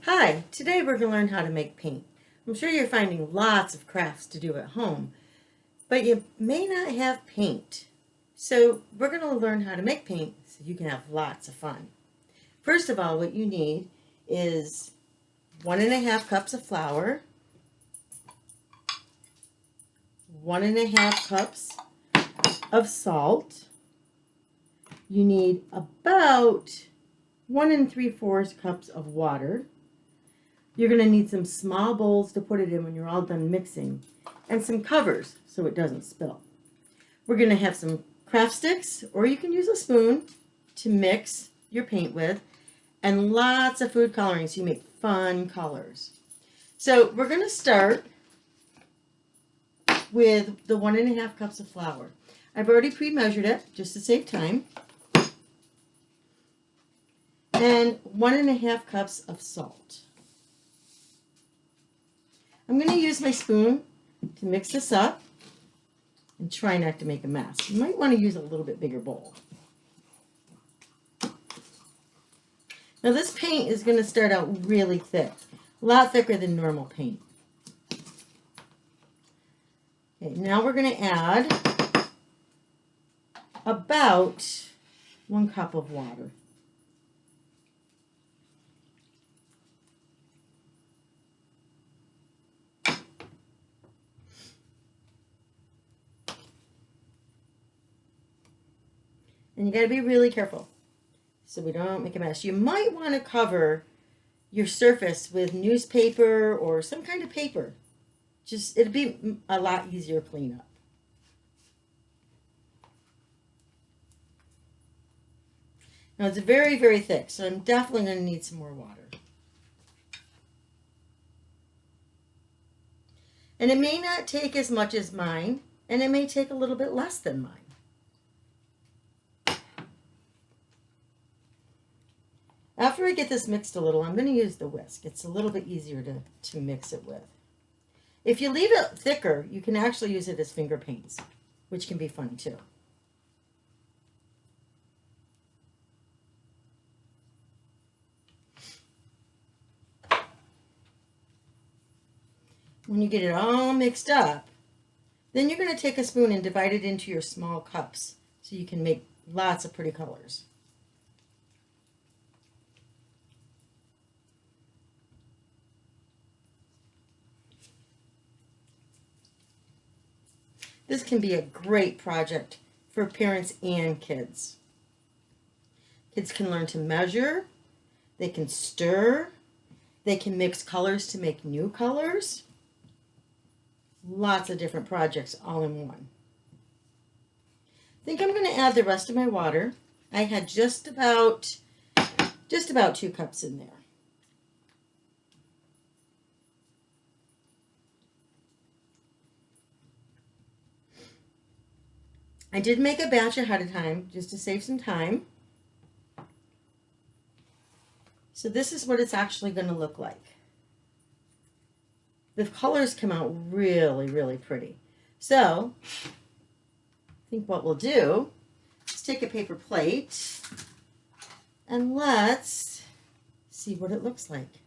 Hi, today we're going to learn how to make paint. I'm sure you're finding lots of crafts to do at home, but you may not have paint. So we're going to learn how to make paint so you can have lots of fun. First of all, what you need is 1.5 cups of flour, 1.5 cups of salt. You need about 1 3/4 cups of water. You're going to need some small bowls to put it in when you're all done mixing, and some covers so it doesn't spill. We're going to have some craft sticks, or you can use a spoon to mix your paint with, and lots of food coloring so you make fun colors. So we're going to start with the 1.5 cups of flour. I've already pre-measured it just to save time. And 1.5 cups of salt. I'm going to use my spoon to mix this up and try not to make a mess. You might want to use a little bit bigger bowl. Now this paint is going to start out really thick, a lot thicker than normal paint. Okay, now we're going to add about 1 cup of water. And you got to be really careful so we don't make a mess. You might want to cover your surface with newspaper or some kind of paper. It'd be a lot easier to clean up. Now it's very, very thick, so I'm definitely going to need some more water. And it may not take as much as mine, and it may take a little bit less than mine. After I get this mixed a little, I'm going to use the whisk. It's a little bit easier to mix it with. If you leave it thicker, you can actually use it as finger paints, which can be fun too. When you get it all mixed up, then you're going to take a spoon and divide it into your small cups so you can make lots of pretty colors. This can be a great project for parents and kids. Kids can learn to measure, they can stir, they can mix colors to make new colors. Lots of different projects all in one. I think I'm going to add the rest of my water. I had just about 2 cups in there. I did make a batch ahead of time just to save some time. So this is what it's actually going to look like. The colors come out really, really pretty. So I think what we'll do is take a paper plate and let's see what it looks like.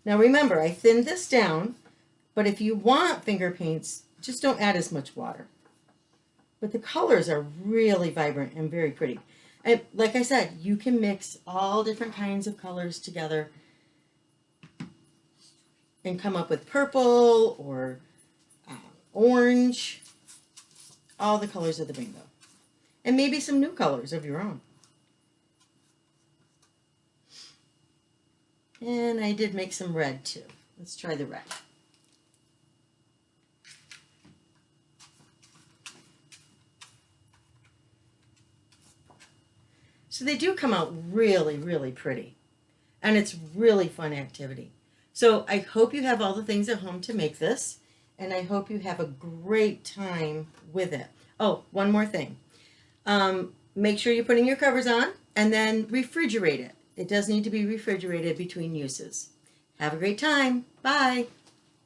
Now remember, I thinned this down, but if you want finger paints, just don't add as much water. But the colors are really vibrant and very pretty. And like I said, you can mix all different kinds of colors together and come up with purple or orange, all the colors of the rainbow. And maybe some new colors of your own. And I did make some red too. Let's try the red. So they do come out really, really pretty. And it's really fun activity. So I hope you have all the things at home to make this. And I hope you have a great time with it. Oh, one more thing. Make sure you're putting your covers on and then refrigerate it. It does need to be refrigerated between uses. Have a great time. Bye.